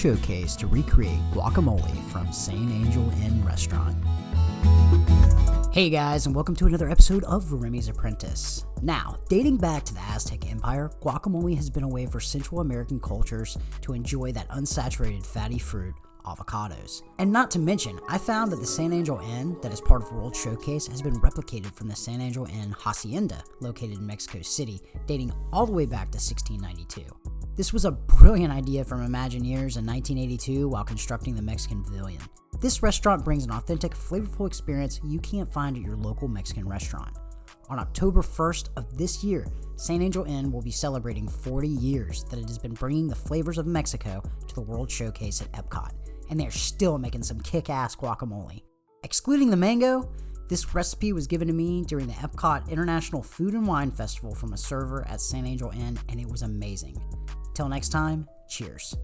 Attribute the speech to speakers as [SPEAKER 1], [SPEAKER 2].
[SPEAKER 1] Showcase to recreate guacamole from St. Angel Inn Restaurant. Hey guys, and welcome to another episode of Remy's Apprentice. Now, dating back to the Aztec Empire, guacamole has been a way for Central American cultures to enjoy that unsaturated fatty fruit, avocados. And not to mention, I found that the St. Angel Inn that is part of World Showcase has been replicated from the St. Angel Inn Hacienda, located in Mexico City, dating all the way back to 1692. This was a brilliant idea from Imagineers in 1982 while constructing the Mexican Pavilion. This restaurant brings an authentic, flavorful experience you can't find at your local Mexican restaurant. On October 1st of this year, St. Angel Inn will be celebrating 40 years that it has been bringing the flavors of Mexico to the World Showcase at Epcot, and they are still making some kick-ass guacamole. Excluding the mango, this recipe was given to me during the Epcot International Food and Wine Festival from a server at St. Angel Inn, and it was amazing. Till next time, cheers.